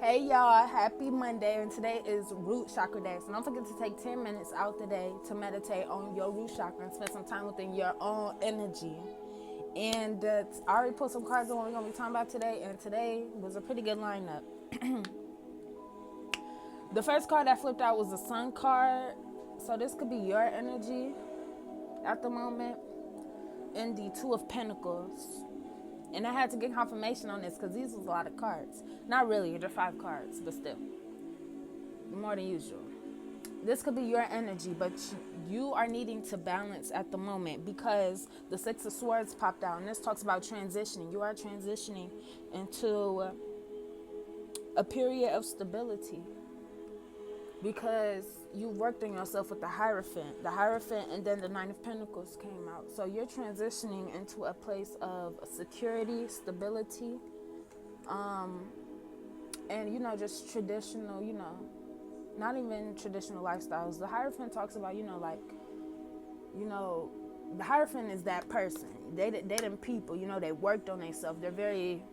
Hey y'all, happy Monday, and today is root chakra day. So don't forget to take 10 minutes out the day to meditate on your root chakra and spend some time within your own energy. And I already put some cards on what we're going to be talking about today, and today was a pretty good lineup. The first card that flipped out was the Sun card. So this could be your energy at the moment. And the Two of Pentacles. And I had to get confirmation on this because these was a lot of cards. Not really, they're 5 cards, but still. More than usual. This could be your energy, but you are needing to balance at the moment because the Six of Swords popped out. And this talks about transitioning. You are transitioning into a period of stability because you worked on yourself with the Hierophant. The Hierophant and then the Nine of Pentacles came out. So you're transitioning into a place of security, stability, and, just traditional, not even traditional lifestyles. The Hierophant talks about, the Hierophant is that person. They them people, they worked on themselves. They're very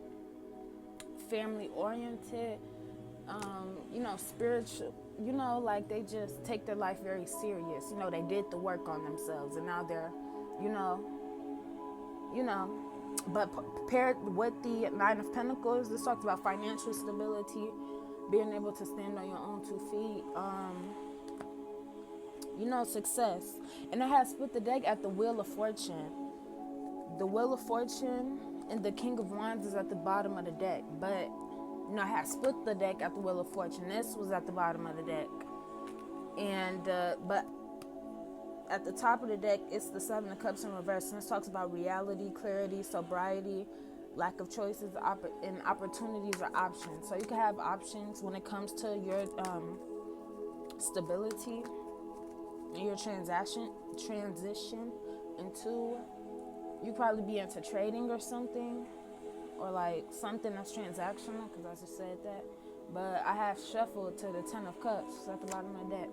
family oriented, spiritual, like they just take their life very serious. They did the work on themselves and now they're, you know, but paired with the Nine of Pentacles, this talks about financial stability, being able to stand on your own 2 feet, success. And it has split the deck at the Wheel of Fortune. The Wheel of Fortune and the King of Wands is at the bottom of the deck, but I had split the deck at the Wheel of Fortune. This was at the bottom of the deck. And, but at the top of the deck, it's the Seven of Cups in reverse. And this talks about reality, clarity, sobriety, lack of choices, and opportunities or options. So you can have options when it comes to your stability and your transition into, you probably be into trading or something. Or like something that's transactional, because I just said that. But I have shuffled to the Ten of Cups at the bottom of the deck.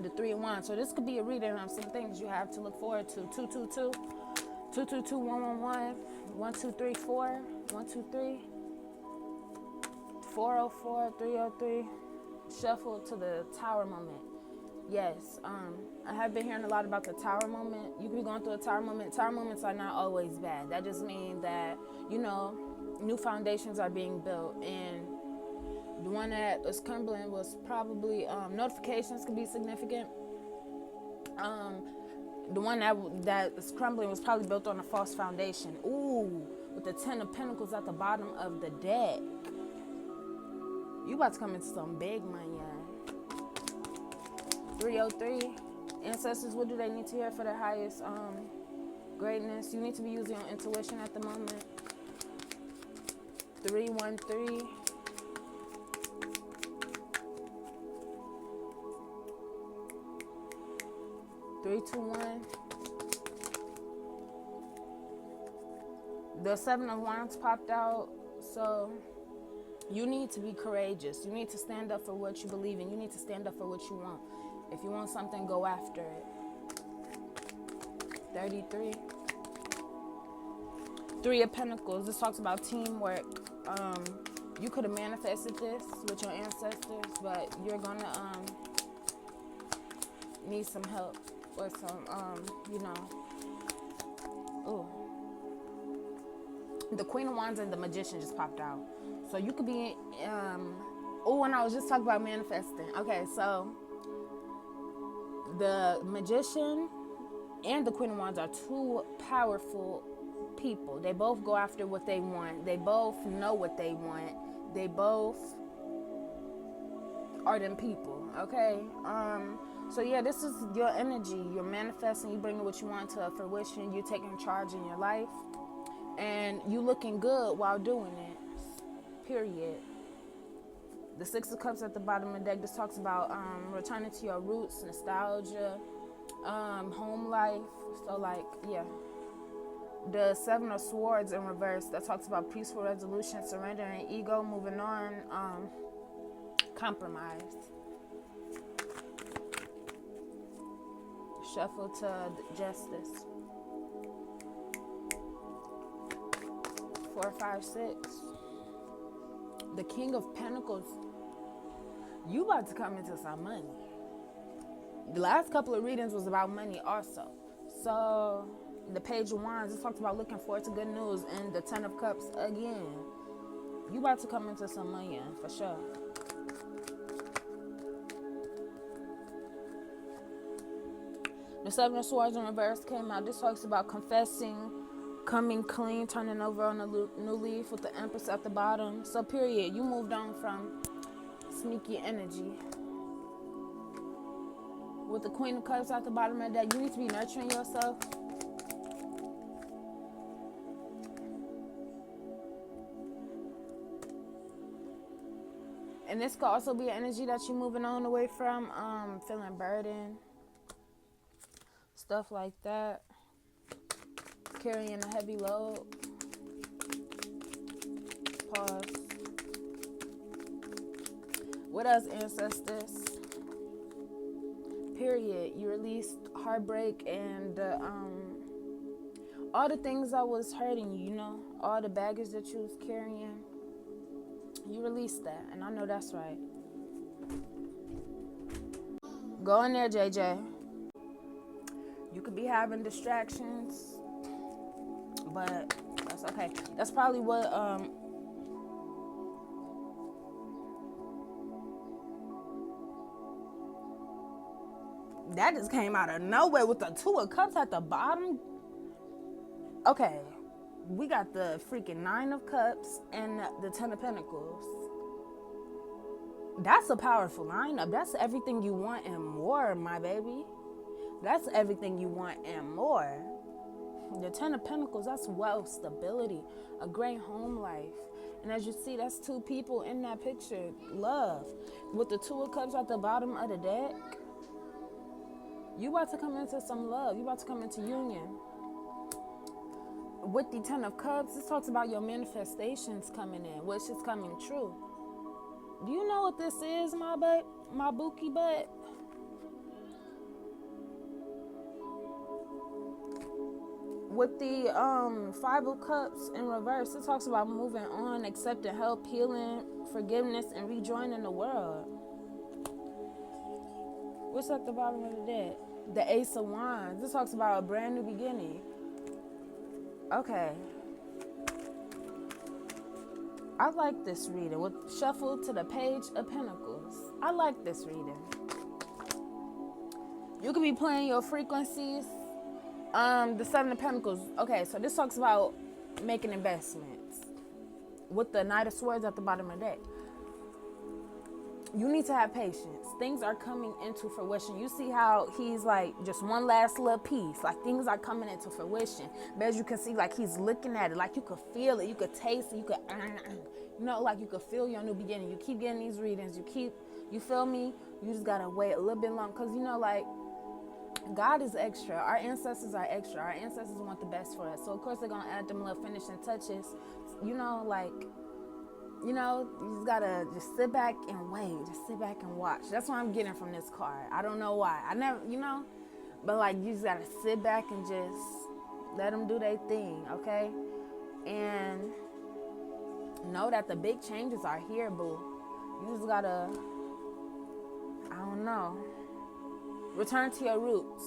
The Three of Wands. So this could be a reading of some things you have to look forward to. 222, 222, 111, 1234, 123, 404, 303. Shuffle to the Tower moment. Yes, I have been hearing a lot about the Tower moment. You could be going through a Tower moment. Tower moments are not always bad. That just means that, new foundations are being built. And the one that was crumbling was probably, notifications could be significant. The one that is crumbling was probably built on a false foundation. Ooh, with the Ten of Pentacles at the bottom of the deck. You about to come into some big money, y'all. 303. Ancestors, what do they need to hear for their highest greatness? You need to be using your intuition at the moment. 313. 321. The Seven of Wands popped out. So you need to be courageous. You need to stand up for what you believe in. You need to stand up for what you want. If you want something, go after it. 33. 3 of Pentacles. This talks about teamwork. You could have manifested this with your ancestors, but you're gonna need some help or some, Ooh. The Queen of Wands and the Magician just popped out. So you could be, and I was just talking about manifesting. Okay, so the Magician and the Queen of Wands are 2 powerful people. They both go after what they want. They both know what they want. They both are them people, okay? So yeah, this is your energy. You're manifesting. You bringing what you want to fruition. You're taking charge in your life. And you looking good while doing it, period. The Six of Cups at the bottom of the deck, this talks about returning to your roots, nostalgia, home life. So like, yeah. The Seven of Swords in reverse, that talks about peaceful resolution, surrendering ego, moving on, compromise. Shuffle to Justice. 4, 5, 6. The King of Pentacles, you about to come into some money. The last couple of readings was about money also. So the Page of Wands, it talks about looking forward to good news, and the Ten of Cups again. You about to come into some money for sure. The Seven of Swords in reverse came out. This talks about confessing, coming clean, turning over on a new leaf with the Empress at the bottom. So period, you moved on from sneaky energy. With the Queen of Cups at the bottom of that, you need to be nurturing yourself. And this could also be an energy that you're moving on away from, feeling burdened, stuff like that, carrying a heavy load. Pause. What else, ancestors? Period. You released heartbreak and all the things that was hurting you, you know, all the baggage that you was carrying. You released that, and I know that's right. Go in there, JJ. You could be having distractions, but that's okay. That's probably what that just came out of nowhere with the Two of Cups at the bottom. Okay, we got the freaking Nine of Cups and the Ten of Pentacles. That's a powerful lineup. That's everything you want and more, my baby. That's everything you want and more. The Ten of Pentacles, that's wealth, stability, a great home life. And as you see, that's two people in that picture. Love. With the Two of Cups at the bottom of the deck, you about to come into some love. You about to come into union. With the Ten of Cups, this talks about your manifestations coming in, which is coming true. Do you know what this is, my butt? My bookie butt? With the Five of Cups in reverse, it talks about moving on, accepting help, healing, forgiveness, and rejoining the world. What's at the bottom of the deck? The Ace of Wands. This talks about a brand new beginning. Okay. I like this reading. With shuffle to the Page of Pentacles. I like this reading. You could be playing your frequencies. The Seven of Pentacles. Okay, so this talks about making investments. With the Knight of Swords at the bottom of the deck. You need to have patience. Things are coming into fruition. You see how he's like just one last little piece. Like things are coming into fruition. But as you can see, like he's looking at it. Like you could feel it. You could taste it. You could, you know, like you could feel your new beginning. You keep getting these readings. You feel me? You just got to wait a little bit long. Because, you know, like God is extra. Our ancestors are extra. Our ancestors want the best for us. So, of course, they're going to add them little finishing touches. You know, like, you know, you just gotta just sit back and wait. Just sit back and watch. That's what I'm getting from this card. I don't know why. I never, you know, but like you just gotta sit back and just let them do their thing, okay? And know that the big changes are here, boo. You just gotta, I don't know, return to your roots.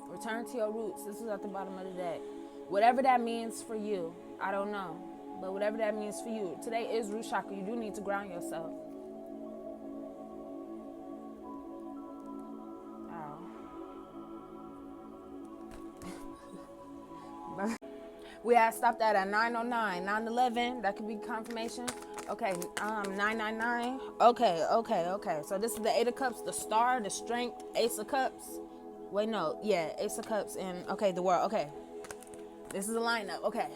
Return to your roots. This is at the bottom of the deck. Whatever that means for you, I don't know. But whatever that means for you. Today is root chakra. You do need to ground yourself. Oh. We had stopped at 909, 911. That could be confirmation. Okay, 999. Okay. So this is the Eight of Cups, the Star, the Strength, Ace of Cups. Wait, no. Yeah, Ace of Cups and, okay, the World. Okay. This is a lineup. Okay.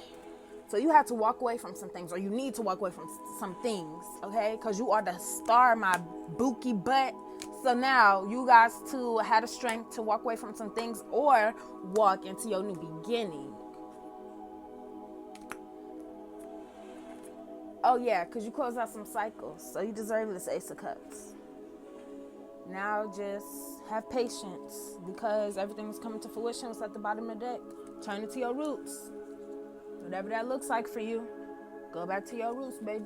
So you have to walk away from some things, or you need to walk away from some things, okay? Because you are the star, my bookie butt. So now you guys two have the strength to walk away from some things or walk into your new beginning. Oh, yeah, because you close out some cycles. So you deserve this Ace of Cups. Now just have patience because everything's coming to fruition. It's at the bottom of the deck. Turn it to your roots. Whatever that looks like for you, go back to your roots, baby.